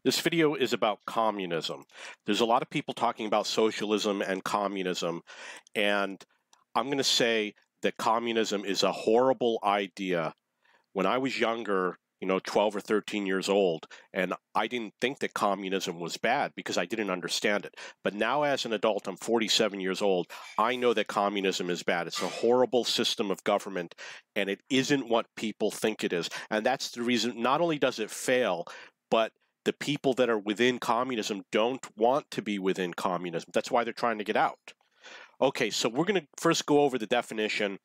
This video is about communism. There's a lot of people talking about socialism and communism, and I'm going to say that communism is a horrible idea. When I was younger, 12 or 13 years old, and I didn't think that communism was bad because I didn't understand it. But now as an adult, I'm 47 years old, I know that communism is bad. It's a horrible system of government, and it isn't what people think it is. And that's the reason, not only does it fail, but the people that are within communism don't want to be within communism. That's why they're trying to get out. Okay, so we're going to first go over the definition.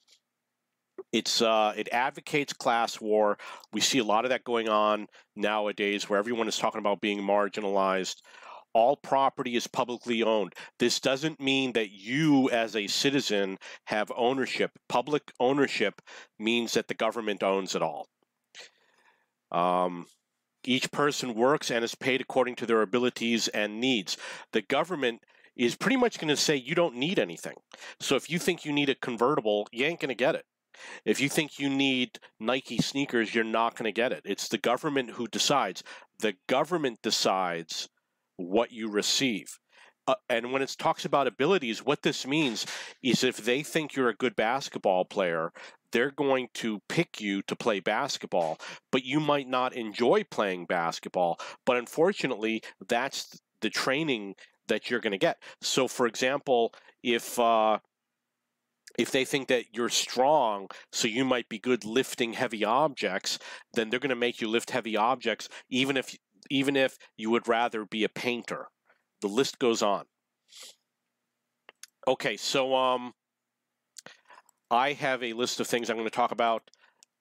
It advocates class war. We see a lot of that going on nowadays where everyone is talking about being marginalized. All property is publicly owned. This doesn't mean that you as a citizen have ownership. Public ownership means that the government owns it all. Each person works and is paid according to their abilities and needs. The government is pretty much going to say you don't need anything. So if you think you need a convertible, you ain't going to get it. If you think you need Nike sneakers, you're not going to get it. It's the government who decides. The government decides what you receive. And when it talks about abilities, what this means is if they think you're a good basketball player, they're going to pick you to play basketball, but you might not enjoy playing basketball. But unfortunately, that's the training that you're going to get. So, for example, if they think that you're strong, so you might be good lifting heavy objects, then they're going to make you lift heavy objects, even if you would rather be a painter. The list goes on. Okay, so I have a list of things I'm going to talk about.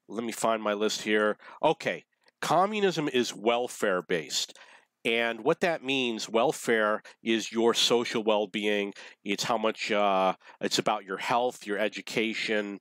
Let me find my list here. Okay, communism is welfare-based. And what that means, welfare is your social well-being. It's how much, it's about your health, your education,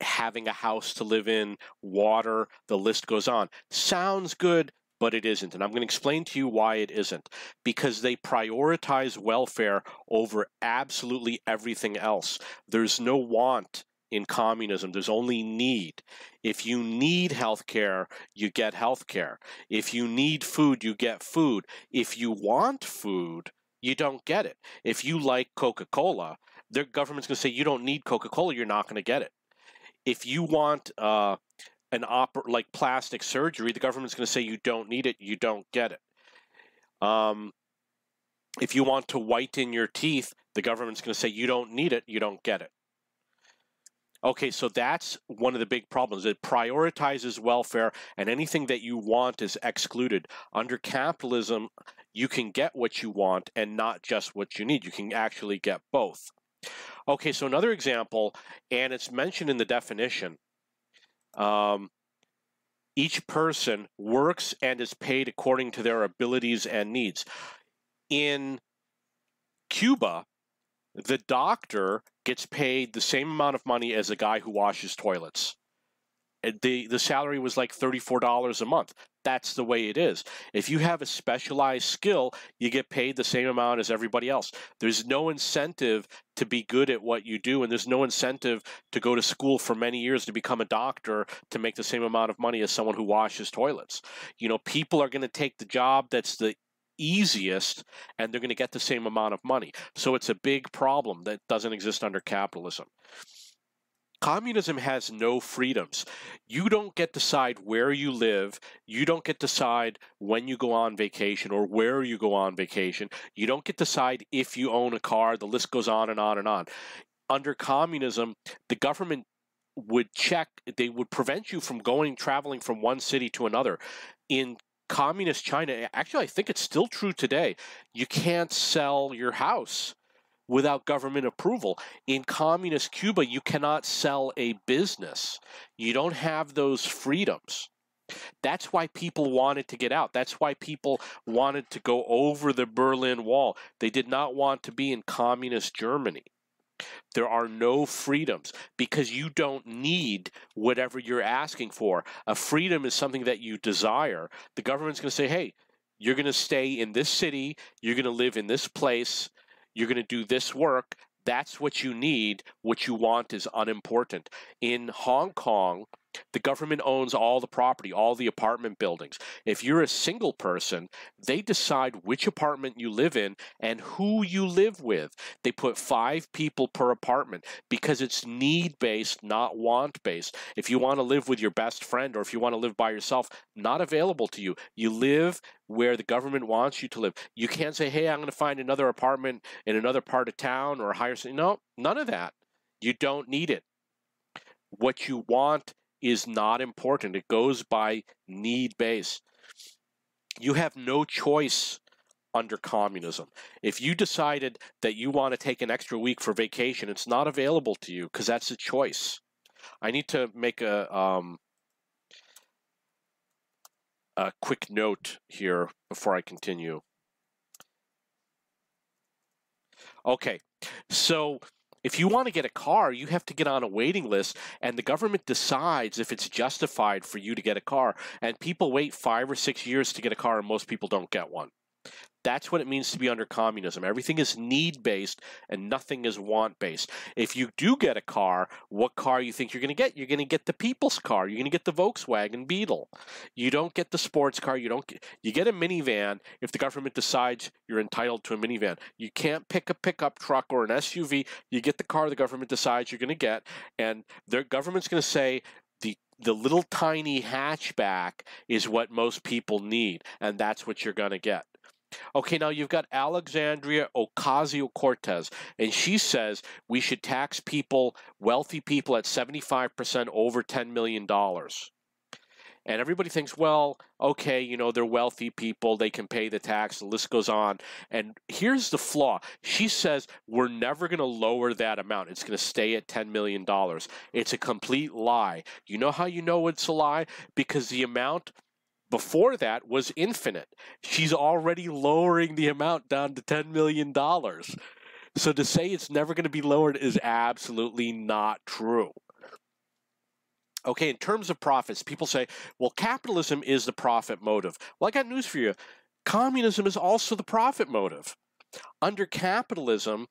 having a house to live in, water, the list goes on. Sounds good, but it isn't. And I'm going to explain to you why it isn't. Because they prioritize welfare over absolutely everything else. There's no want in communism. There's only need. If you need health care, you get health care. If you need food, you get food. If you want food, you don't get it. If you like Coca-Cola, their government's going to say you don't need Coca-Cola, you're not going to get it. If you want like plastic surgery, the government's going to say you don't need it, you don't get it. If you want to whiten your teeth, the government's going to say you don't need it, you don't get it. Okay, so that's one of the big problems. It prioritizes welfare, and anything that you want is excluded. Under capitalism, you can get what you want and not just what you need. You can actually get both. Okay, so another example, and it's mentioned in the definition, each person works and is paid according to their abilities and needs. In Cuba, the doctor gets paid the same amount of money as a guy who washes toilets. The salary was like $34 a month. That's the way it is. If you have a specialized skill, you get paid the same amount as everybody else. There's no incentive to be good at what you do, and there's no incentive to go to school for many years to become a doctor to make the same amount of money as someone who washes toilets. People are going to take the job that's the easiest, and they're going to get the same amount of money. So it's a big problem that doesn't exist under capitalism. Communism has no freedoms. You don't get to decide where you live. You don't get to decide when you go on vacation or where you go on vacation. You don't get to decide if you own a car. The list goes on and on and on. Under communism, the government would check, they would prevent you from traveling from one city to another. In communist China, actually, I think it's still true today, you can't sell your house without government approval. In communist Cuba, you cannot sell a business. You don't have those freedoms. That's why people wanted to get out. That's why people wanted to go over the Berlin Wall. They did not want to be in communist Germany. There are no freedoms because you don't need whatever you're asking for. A freedom is something that you desire. The government's going to say, hey, you're going to stay in this city, you're going to live in this place, you're going to do this work. That's what you need. What you want is unimportant. In Hong Kong, The government owns all the property, all the apartment buildings. If you're a single person, they decide which apartment you live in and who you live with. They put 5 people per apartment because it's need-based, not want-based. If you want to live with your best friend or if you want to live by yourself, not available to you. You live where the government wants you to live. You can't say, hey, I'm going to find another apartment in another part of town or hire. No, none of that. You don't need it. What you want is not important. It goes by need base. You have no choice under communism. If you decided that you want to take an extra week for vacation, it's not available to you because that's a choice. I need to make a quick note here before I continue. Okay, so if you want to get a car, you have to get on a waiting list, and the government decides if it's justified for you to get a car. And people wait 5 or 6 years to get a car, and most people don't get one. That's what it means to be under communism. Everything is need-based and nothing is want-based. If you do get a car, what car you think you're going to get? You're going to get the people's car. You're going to get the Volkswagen Beetle. You don't get the sports car. You get a minivan if the government decides you're entitled to a minivan. You can't pick a pickup truck or an SUV. You get the car the government decides you're going to get, and the government's going to say, the little tiny hatchback is what most people need, and that's what you're going to get. Okay, now you've got Alexandria Ocasio-Cortez, and she says we should tax people, wealthy people, at 75% over $10 million. And everybody thinks, well, okay, you know, they're wealthy people, they can pay the tax, the list goes on. And here's the flaw. She says we're never going to lower that amount. It's going to stay at $10 million. It's a complete lie. You know how you know it's a lie? Because the amount before that was infinite. She's already lowering the amount down to $10 million. So to say it's never going to be lowered is absolutely not true. Okay, in terms of profits, people say, well, capitalism is the profit motive. Well, I got news for you. Communism is also the profit motive. Under capitalism,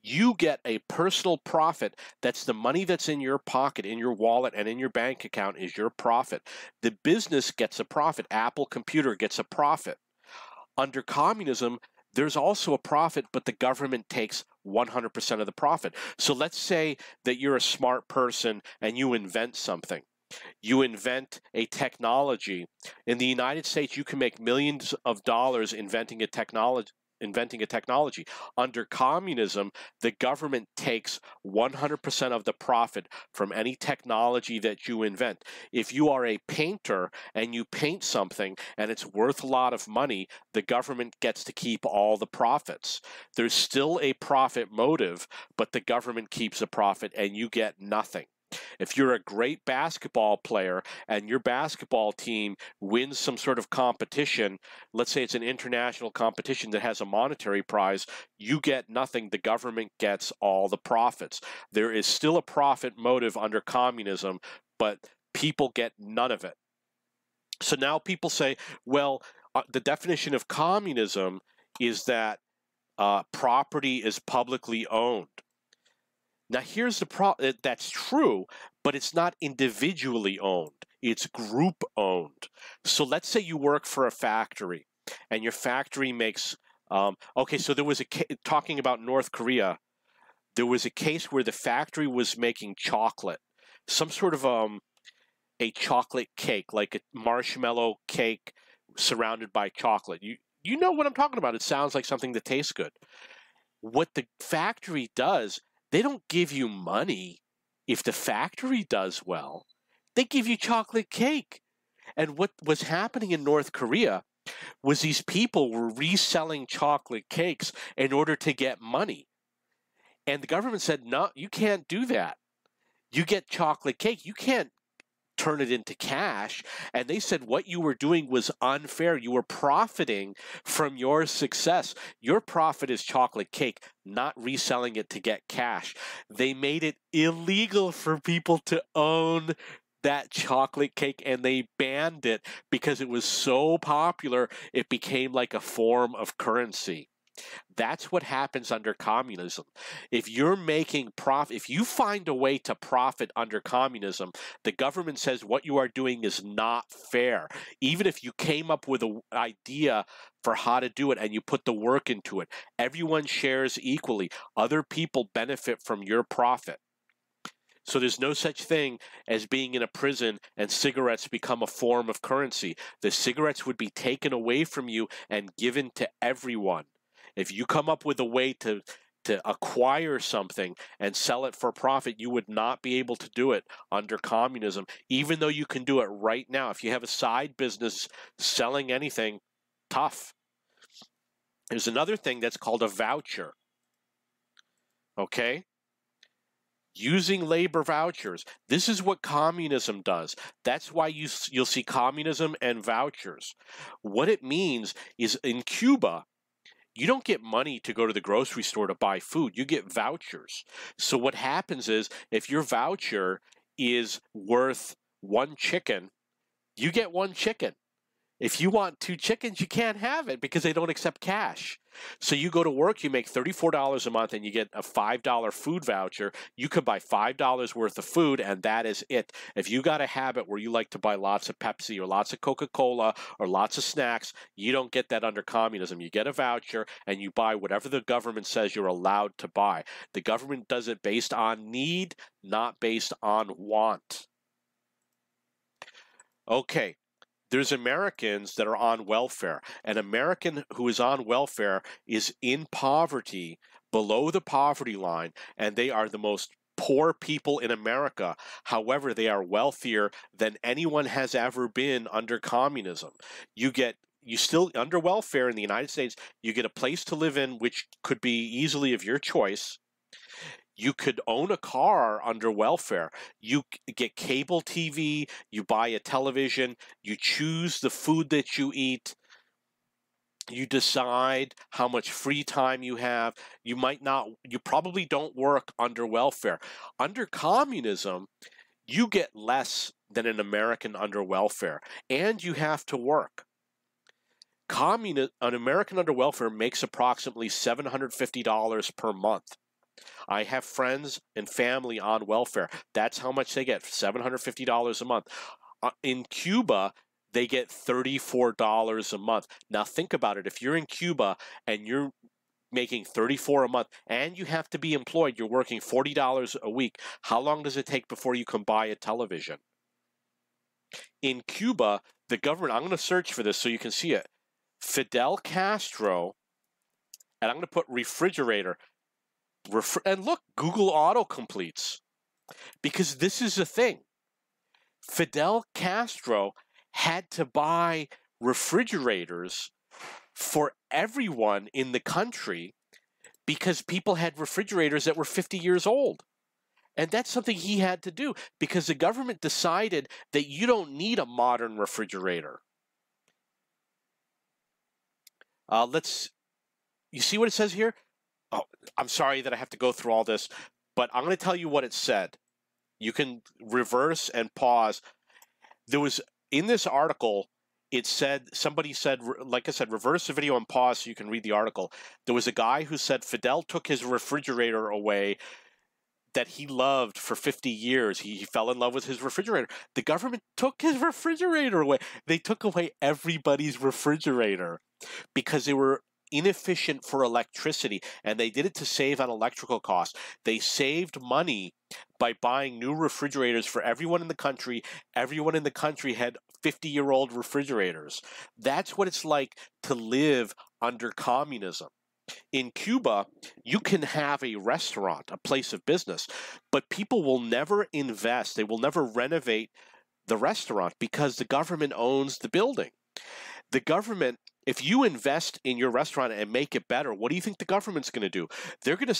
you get a personal profit. That's the money that's in your pocket, in your wallet, and in your bank account is your profit. The business gets a profit. Apple Computer gets a profit. Under communism, there's also a profit, but the government takes 100% of the profit. So let's say that you're a smart person and you invent something. You invent a technology. In the United States, you can make millions of dollars inventing a technology. Under communism, the government takes 100% of the profit from any technology that you invent. If you are a painter and you paint something and it's worth a lot of money, the government gets to keep all the profits. There's still a profit motive, but the government keeps the profit and you get nothing. If you're a great basketball player and your basketball team wins some sort of competition, let's say it's an international competition that has a monetary prize, you get nothing. The government gets all the profits. There is still a profit motive under communism, but people get none of it. So now people say, well, the definition of communism is that property is publicly owned. Now, here's the problem. That's true, but it's not individually owned. It's group owned. So let's say you work for a factory, and your factory makes, okay, so there was talking about North Korea, there was a case where the factory was making chocolate, some sort of a chocolate cake, like a marshmallow cake surrounded by chocolate. You know what I'm talking about. It sounds like something that tastes good. What the factory does, they don't give you money if the factory does well. They give you chocolate cake. And what was happening in North Korea was these people were reselling chocolate cakes in order to get money. And the government said, no, you can't do that. You get chocolate cake. You can't turn it into cash. And they said what you were doing was unfair. You were profiting from your success. Your profit is chocolate cake, not reselling it to get cash. They made it illegal for people to own that chocolate cake, and they banned it because it was so popular, it became like a form of currency. That's what happens under communism. If you're making profit, if you find a way to profit under communism, the government says what you are doing is not fair. Even if you came up with an idea for how to do it and you put the work into it, everyone shares equally. Other people benefit from your profit. So there's no such thing as being in a prison and cigarettes become a form of currency. The cigarettes would be taken away from you and given to everyone. If you come up with a way to acquire something and sell it for profit, you would not be able to do it under communism, even though you can do it right now. If you have a side business selling anything, tough. There's another thing that's called a voucher. Okay? Using labor vouchers. This is what communism does. That's why you'll see communism and vouchers. What it means is in Cuba, you don't get money to go to the grocery store to buy food. You get vouchers. So what happens is if your voucher is worth 1 chicken, you get 1 chicken. If you want 2 chickens, you can't have it because they don't accept cash. So you go to work, you make $34 a month, and you get a $5 food voucher. You could buy $5 worth of food, and that is it. If you got a habit where you like to buy lots of Pepsi or lots of Coca-Cola or lots of snacks, you don't get that under communism. You get a voucher, and you buy whatever the government says you're allowed to buy. The government does it based on need, not based on want. Okay. There's Americans that are on welfare. An American who is on welfare is in poverty, below the poverty line, and they are the most poor people in America. However, they are wealthier than anyone has ever been under communism. You still, under welfare in the United States, you get a place to live in, which could be easily of your choice. You could own a car under welfare. You get cable TV, you buy a television, you choose the food that you eat, you decide how much free time you have. You probably don't work under welfare. Under communism, you get less than an American under welfare, and you have to work. An American under welfare makes approximately $750 per month. I have friends and family on welfare. That's how much they get, $750 a month. In Cuba, they get $34 a month. Now think about it. If you're in Cuba and you're making $34 a month and you have to be employed, you're working $40 a week, how long does it take before you can buy a television? In Cuba, the government, I'm going to search for this so you can see it. Fidel Castro, and I'm going to put refrigerator. And look, Google autocompletes, because this is the thing. Fidel Castro had to buy refrigerators for everyone in the country because people had refrigerators that were 50 years old. And that's something he had to do because the government decided that you don't need a modern refrigerator. You see what it says here? Oh, I'm sorry that I have to go through all this, but I'm going to tell you what it said. You can reverse and pause. There was, in this article, it said, somebody said, like I said, reverse the video and pause so you can read the article. There was a guy who said Fidel took his refrigerator away that he loved for 50 years. He fell in love with his refrigerator. The government took his refrigerator away. They took away everybody's refrigerator because they were inefficient for electricity, and they did it to save on electrical costs. They saved money by buying new refrigerators for everyone in the country. Everyone in the country had 50-year-old refrigerators. That's what it's like to live under communism. In Cuba, you can have a restaurant, a place of business, but people will never invest. They will never renovate the restaurant because the government owns the building. The government, if you invest in your restaurant and make it better, what do you think the government's going to do? They're going to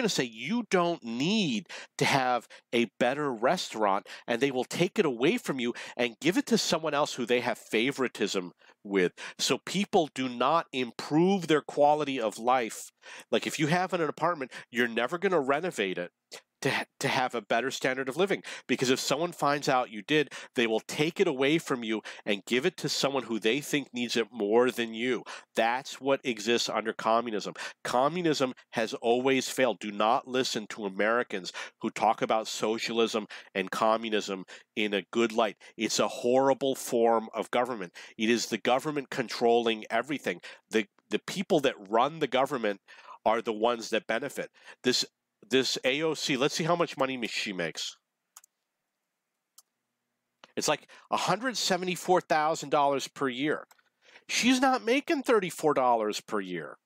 say you don't need to have a better restaurant, and they will take it away from you and give it to someone else who they have favoritism with. So people do not improve their quality of life. Like if you have an apartment, you're never going to renovate it to have a better standard of living. Because if someone finds out you did, they will take it away from you and give it to someone who they think needs it more than you. That's what exists under communism. Communism has always failed. Do not listen to Americans who talk about socialism and communism in a good light. It's a horrible form of government. It is the government controlling everything. The people that run the government are the ones that benefit. This AOC, let's see how much money she makes. It's like $174,000 per year. She's not making $34 per year.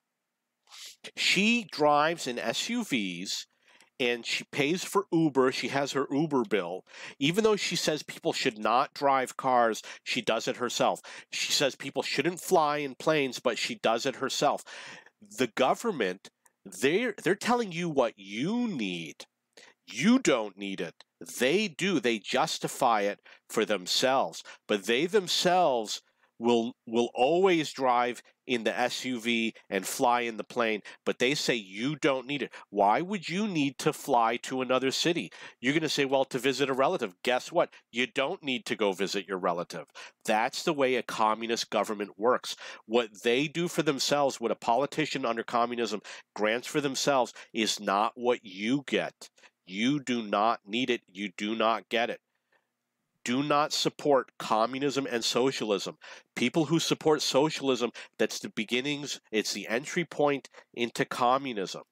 She drives in SUVs and she pays for Uber. She has her Uber bill. Even though she says people should not drive cars, she does it herself. She says people shouldn't fly in planes, but she does it herself. The government, they're telling you what you need. You don't need it. They do. They justify it for themselves. But they themselves will always drive in the SUV and fly in the plane, but they say you don't need it. Why would you need to fly to another city? You're going to say, well, to visit a relative. Guess what? You don't need to go visit your relative. That's the way a communist government works. What they do for themselves, what a politician under communism grants for themselves, is not what you get. You do not need it. You do not get it. Do not support communism and socialism. People who support socialism, that's the beginnings, it's the entry point into communism.